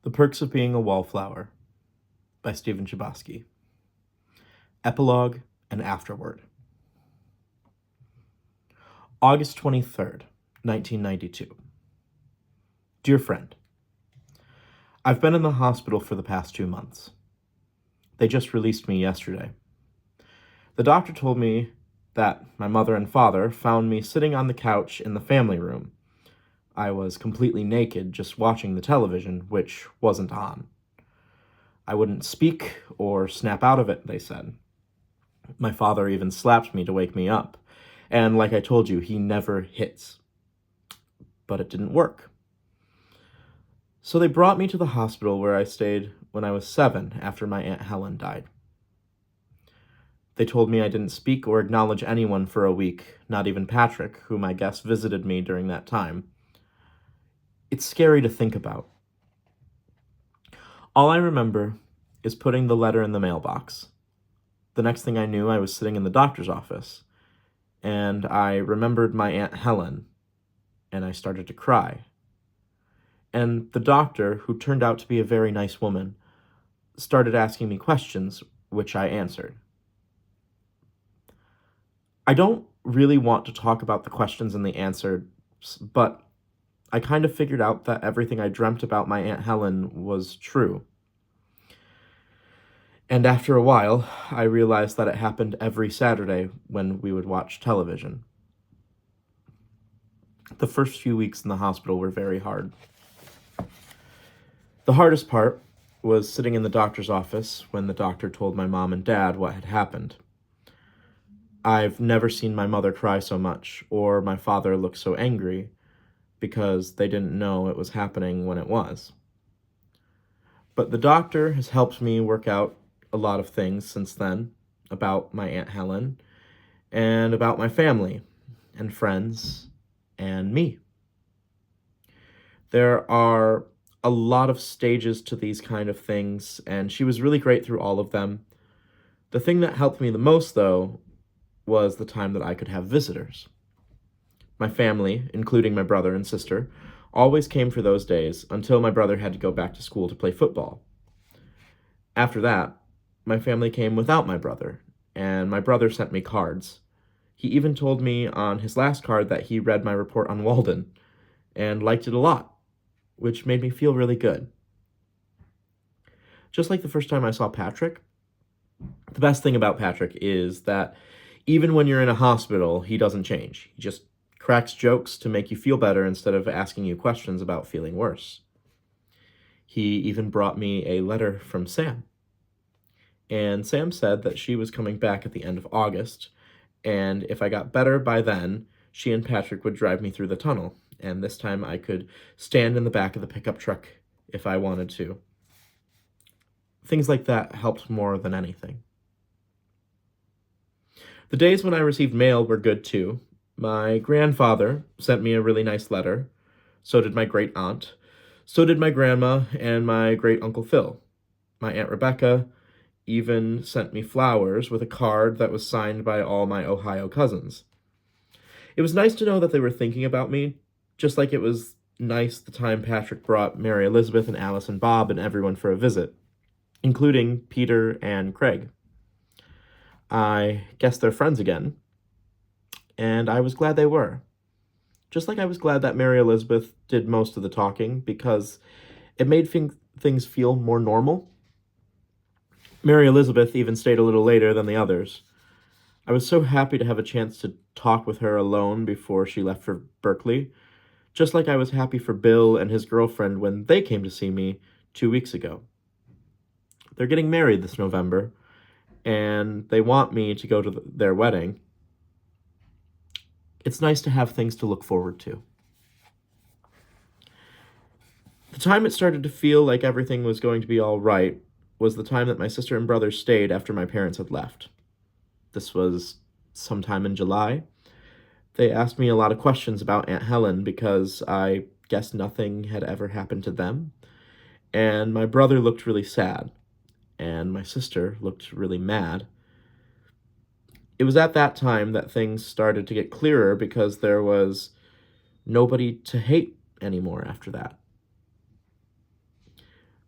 The Perks of Being a Wallflower by Stephen Chbosky. Epilogue and Afterword. August 23rd, 1992. Dear friend, I've been in the hospital for the past 2 months. They just released me yesterday. The doctor told me that my mother and father found me sitting on the couch in the family room. I was completely naked, just watching the television, which wasn't on. I wouldn't speak or snap out of it, they said. My father even slapped me to wake me up, and like I told you, he never hits. But it didn't work. So they brought me to the hospital where I stayed when I was 7 after my Aunt Helen died. They told me I didn't speak or acknowledge anyone for a week, not even Patrick, whom I guess visited me during that time. It's scary to think about. All I remember is putting the letter in the mailbox. The next thing I knew, I was sitting in the doctor's office, and I remembered my Aunt Helen, and I started to cry. And the doctor, who turned out to be a very nice woman, started asking me questions, which I answered. I don't really want to talk about the questions and the answers, but I kind of figured out that everything I dreamt about my Aunt Helen was true. And after a while, I realized that it happened every Saturday when we would watch television. The first few weeks in the hospital were very hard. The hardest part was sitting in the doctor's office when the doctor told my mom and dad what had happened. I've never seen my mother cry so much, or my father look so angry, because they didn't know it was happening when it was. But the doctor has helped me work out a lot of things since then about my Aunt Helen and about my family and friends and me. There are a lot of stages to these kind of things, and she was really great through all of them. The thing that helped me the most, though, was the time that I could have visitors. My family, including my brother and sister, always came for those days until my brother had to go back to school to play football. After that, my family came without my brother, and my brother sent me cards. He even told me on his last card that he read my report on Walden and liked it a lot, which made me feel really good. Just like the first time I saw Patrick, the best thing about Patrick is that even when you're in a hospital, he doesn't change. He just cracks jokes to make you feel better instead of asking you questions about feeling worse. He even brought me a letter from Sam. And Sam said that she was coming back at the end of August, and if I got better by then, she and Patrick would drive me through the tunnel, and this time I could stand in the back of the pickup truck if I wanted to. Things like that helped more than anything. The days when I received mail were good too. My grandfather sent me a really nice letter. So did my great aunt. So did my grandma and my great Uncle Phil. My Aunt Rebecca even sent me flowers with a card that was signed by all my Ohio cousins. It was nice to know that they were thinking about me, just like it was nice the time Patrick brought Mary Elizabeth and Alice and Bob and everyone for a visit, including Peter and Craig. I guess they're friends again, and I was glad they were. Just like I was glad that Mary Elizabeth did most of the talking, because it made things feel more normal. Mary Elizabeth even stayed a little later than the others. I was so happy to have a chance to talk with her alone before she left for Berkeley, just like I was happy for Bill and his girlfriend when they came to see me 2 weeks ago. They're getting married this November, and they want me to go to their wedding. It's nice to have things to look forward to. The time it started to feel like everything was going to be all right was the time that my sister and brother stayed after my parents had left. This was sometime in July. They asked me a lot of questions about Aunt Helen because I guess nothing had ever happened to them. And my brother looked really sad, and my sister looked really mad. It was at that time that things started to get clearer because there was nobody to hate anymore after that.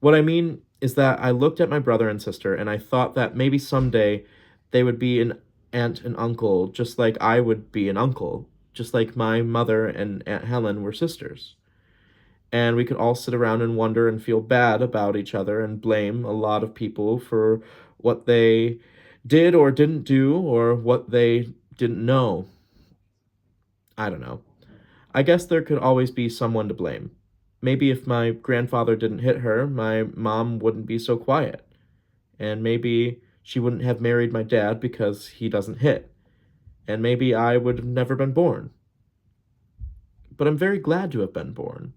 What I mean is that I looked at my brother and sister and I thought that maybe someday they would be an aunt and uncle, just like I would be an uncle, just like my mother and Aunt Helen were sisters. And we could all sit around and wonder and feel bad about each other and blame a lot of people for what they did or didn't do or what they didn't know. I don't know. I guess there could always be someone to blame. Maybe if my grandfather didn't hit her, my mom wouldn't be so quiet. And maybe she wouldn't have married my dad because he doesn't hit. And maybe I would have never been born. But I'm very glad to have been born.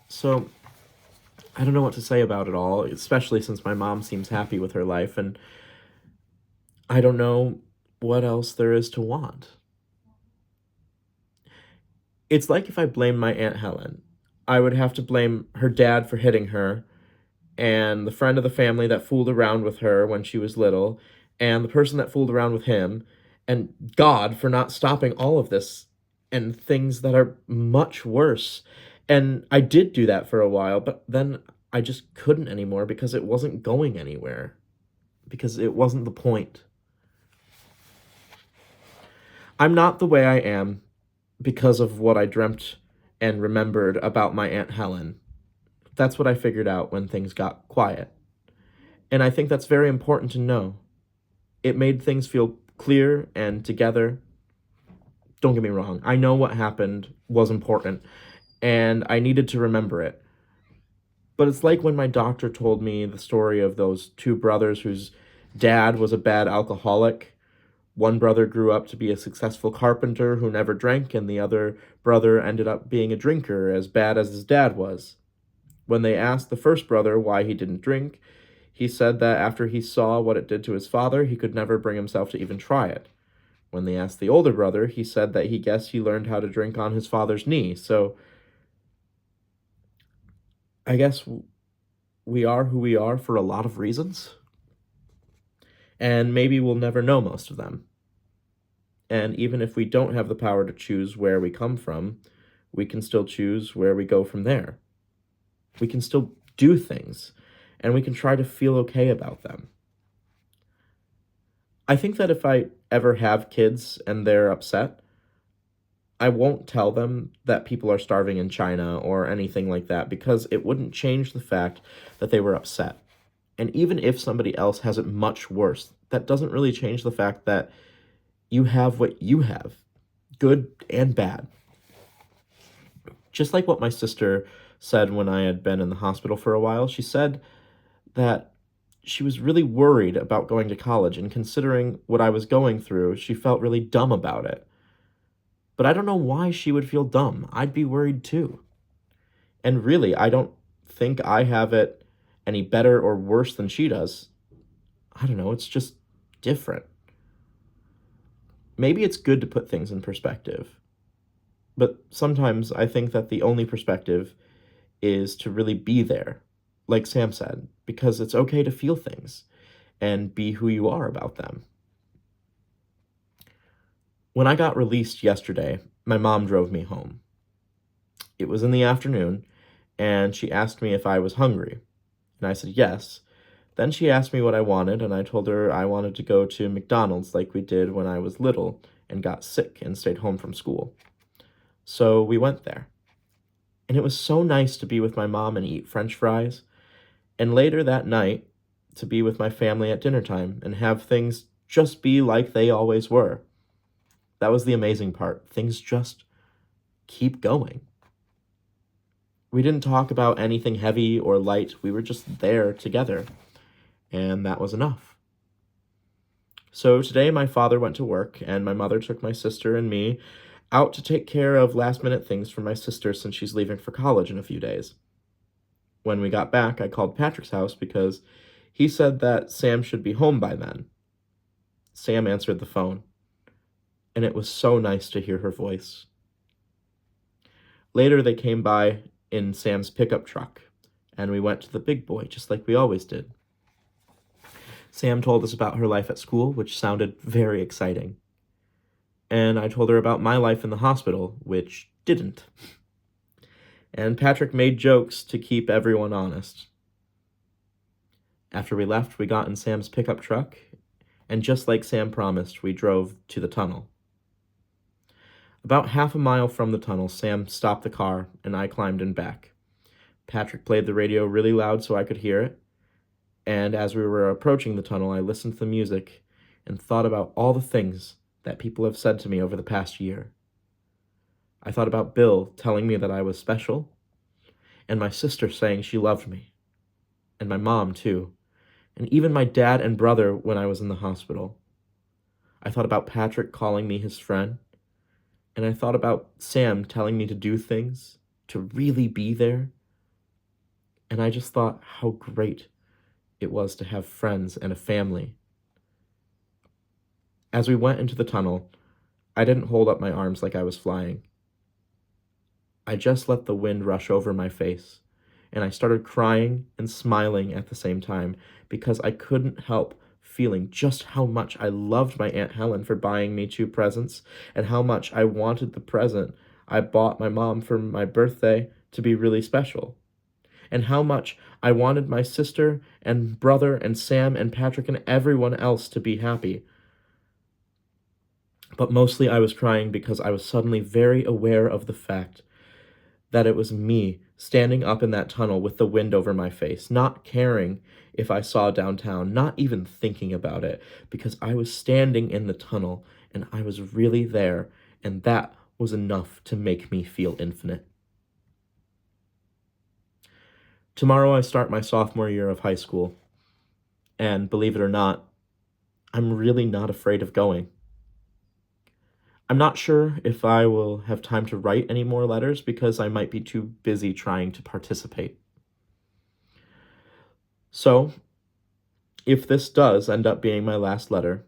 So I don't know what to say about it all, especially since my mom seems happy with her life, and I don't know what else there is to want. It's like if I blamed my Aunt Helen. I would have to blame her dad for hitting her, and the friend of the family that fooled around with her when she was little, and the person that fooled around with him, and God for not stopping all of this, and things that are much worse. And I did do that for a while, but then I just couldn't anymore because it wasn't going anywhere, because it wasn't the point. I'm not the way I am because of what I dreamt and remembered about my Aunt Helen. That's what I figured out when things got quiet. And I think that's very important to know. It made things feel clear and together. Don't get me wrong, I know what happened was important, and I needed to remember it. But it's like when my doctor told me the story of those two brothers whose dad was a bad alcoholic. One brother grew up to be a successful carpenter who never drank, and the other brother ended up being a drinker as bad as his dad was. When they asked the first brother why he didn't drink, he said that after he saw what it did to his father, he could never bring himself to even try it. When they asked the older brother, he said that he guessed he learned how to drink on his father's knee. So I guess we are who we are for a lot of reasons, and maybe we'll never know most of them. And even if we don't have the power to choose where we come from, we can still choose where we go from there. We can still do things, and we can try to feel okay about them. I think that if I ever have kids and they're upset, I won't tell them that people are starving in China or anything like that because it wouldn't change the fact that they were upset. And even if somebody else has it much worse, that doesn't really change the fact that you have what you have, good and bad. Just like what my sister said when I had been in the hospital for a while, she said that she was really worried about going to college, and considering what I was going through, she felt really dumb about it. But I don't know why she would feel dumb. I'd be worried too. And really, I don't think I have it any better or worse than she does. I don't know, it's just different. Maybe it's good to put things in perspective. But sometimes I think that the only perspective is to really be there, like Sam said, because it's okay to feel things and be who you are about them. When I got released yesterday, my mom drove me home. It was in the afternoon, and she asked me if I was hungry, and I said yes. Then she asked me what I wanted, and I told her I wanted to go to McDonald's like we did when I was little and got sick and stayed home from school. So we went there. And it was so nice to be with my mom and eat French fries, and later that night to be with my family at dinner time and have things just be like they always were. That was the amazing part. Things just keep going. We didn't talk about anything heavy or light. We were just there together, and that was enough. So today my father went to work, and my mother took my sister and me out to take care of last-minute things for my sister since she's leaving for college in a few days. When we got back, I called Patrick's house because he said that Sam should be home by then. Sam answered the phone, and it was so nice to hear her voice. Later, they came by in Sam's pickup truck, and we went to the big boy just like we always did. Sam told us about her life at school, which sounded very exciting. And I told her about my life in the hospital, which didn't. And Patrick made jokes to keep everyone honest. After we left, we got in Sam's pickup truck, and just like Sam promised, we drove to the tunnel. About half a mile from the tunnel, Sam stopped the car, and I climbed in back. Patrick played the radio really loud so I could hear it, and as we were approaching the tunnel, I listened to the music and thought about all the things that people have said to me over the past year. I thought about Bill telling me that I was special, and my sister saying she loved me, and my mom, too, and even my dad and brother when I was in the hospital. I thought about Patrick calling me his friend, and I thought about Sam telling me to do things, to really be there, and I just thought how great it was to have friends and a family. As we went into the tunnel, I didn't hold up my arms like I was flying. I just let the wind rush over my face, and I started crying and smiling at the same time because I couldn't help feeling just how much I loved my Aunt Helen for buying me 2 presents and how much I wanted the present I bought my mom for my birthday to be really special, and how much I wanted my sister and brother and Sam and Patrick and everyone else to be happy. But mostly I was crying because I was suddenly very aware of the fact that it was me standing up in that tunnel with the wind over my face, not caring if I saw downtown, not even thinking about it, because I was standing in the tunnel and I was really there, and that was enough to make me feel infinite. Tomorrow I start my sophomore year of high school, and believe it or not, I'm really not afraid of going. I'm not sure if I will have time to write any more letters because I might be too busy trying to participate. So, if this does end up being my last letter,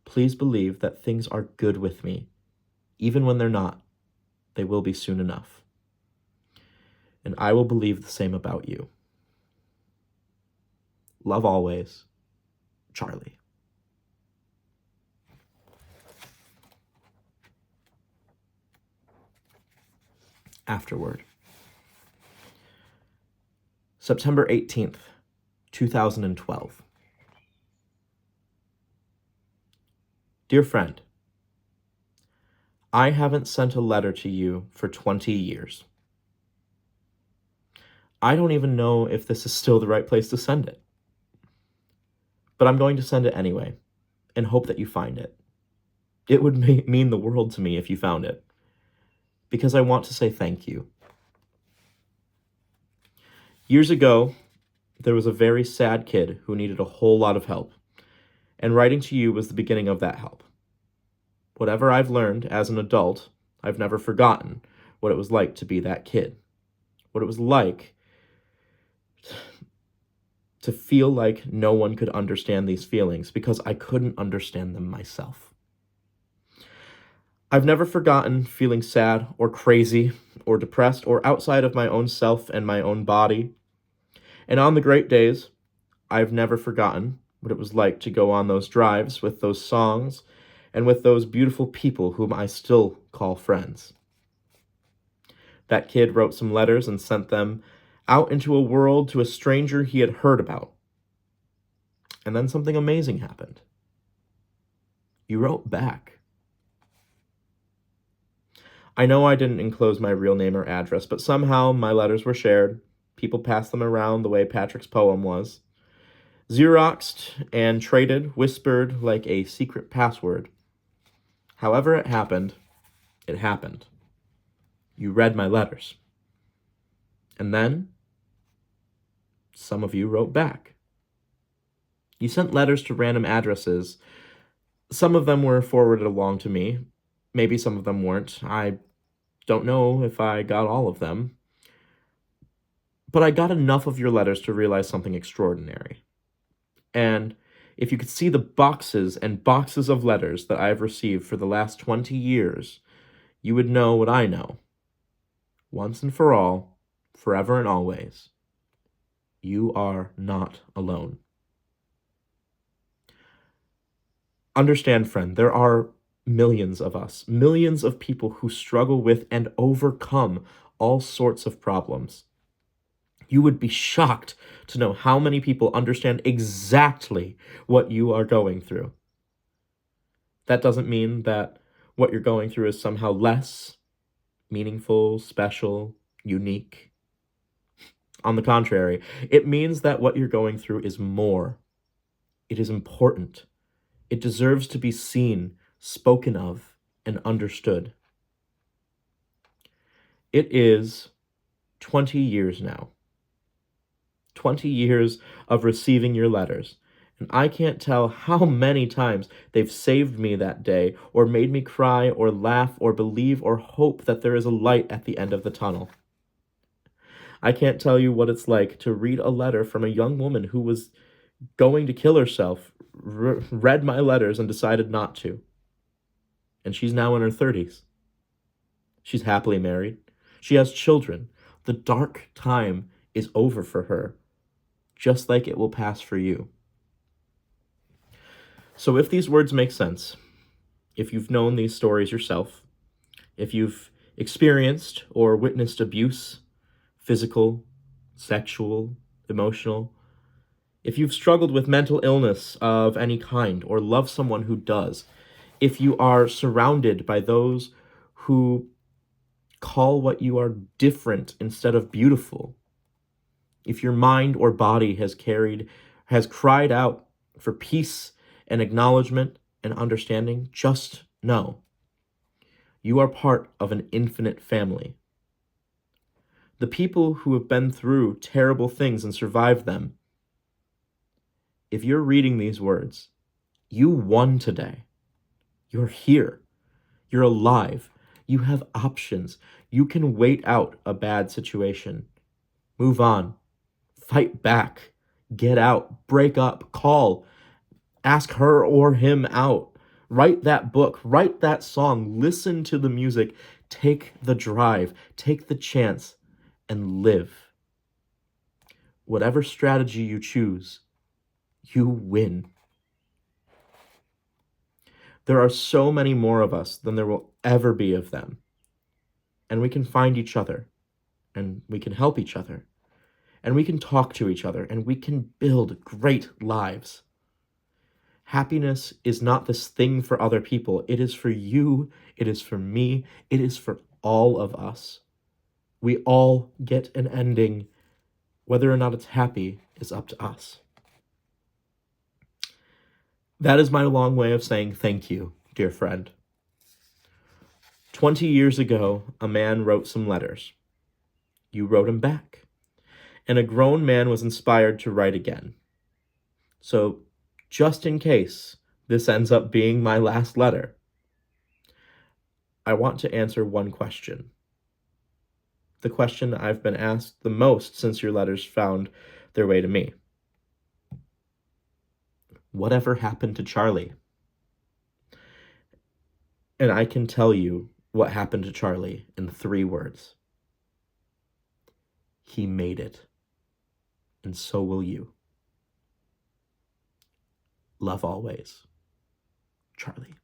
please believe that things are good with me. Even when they're not, they will be soon enough. And I will believe the same about you. Love always, Charlie. Afterword. September 18th, 2012. Dear friend, I haven't sent a letter to you for 20 years. I don't even know if this is still the right place to send it. But I'm going to send it anyway, and hope that you find it. It would mean the world to me if you found it, because I want to say thank you. Years ago, there was a very sad kid who needed a whole lot of help, and writing to you was the beginning of that help. Whatever I've learned as an adult, I've never forgotten what it was like to be that kid, what it was like to feel like no one could understand these feelings because I couldn't understand them myself. I've never forgotten feeling sad or crazy or depressed or outside of my own self and my own body. And on the great days, I've never forgotten what it was like to go on those drives with those songs and with those beautiful people whom I still call friends. That kid wrote some letters and sent them out into a world to a stranger he had heard about. And then something amazing happened. You wrote back. I know I didn't enclose my real name or address, but somehow my letters were shared. People passed them around the way Patrick's poem was. Xeroxed and traded, whispered like a secret password. However it happened, it happened. You read my letters. And then, some of you wrote back. You sent letters to random addresses. Some of them were forwarded along to me. Maybe some of them weren't. I don't know if I got all of them. But I got enough of your letters to realize something extraordinary. And if you could see the boxes and boxes of letters that I have received for the last 20 years, you would know what I know. Once and for all, forever and always, you are not alone. Understand, friend, there are millions of us, millions of people who struggle with and overcome all sorts of problems. You would be shocked to know how many people understand exactly what you are going through. That doesn't mean that what you're going through is somehow less meaningful, special, unique. On the contrary, it means that what you're going through is more. It is important. It deserves to be seen, spoken of, and understood. It is 20 years now. 20 years of receiving your letters. And I can't tell how many times they've saved me that day, or made me cry, or laugh, or believe, or hope that there is a light at the end of the tunnel. I can't tell you what it's like to read a letter from a young woman who was going to kill herself, read my letters, and decided not to. And she's now in her 30s. She's happily married. She has children. The dark time is over for her, just like it will pass for you. So if these words make sense, if you've known these stories yourself, if you've experienced or witnessed abuse, physical, sexual, emotional, if you've struggled with mental illness of any kind or love someone who does, if you are surrounded by those who call what you are different instead of beautiful, if your mind or body has cried out for peace and acknowledgement and understanding, just know you are part of an infinite family. The people who have been through terrible things and survived them, if you're reading these words, you won today. You're here. You're alive. You have options. You can wait out a bad situation. Move on. Fight back. Get out. Break up. Call. Ask her or him out. Write that book. Write that song. Listen to the music. Take the drive. Take the chance and live. Whatever strategy you choose, you win. There are so many more of us than there will ever be of them. And we can find each other, and we can help each other, and we can talk to each other, and we can build great lives. Happiness is not this thing for other people. It is for you. It is for me. It is for all of us. We all get an ending. Whether or not it's happy is up to us. That is my long way of saying thank you, dear friend. 20 years ago, a man wrote some letters. You wrote him back. And a grown man was inspired to write again. So, just in case this ends up being my last letter, I want to answer one question. The question I've been asked the most since your letters found their way to me. Whatever happened to Charlie? And I can tell you what happened to Charlie in 3 words. He made it. And so will you. Love always, Charlie.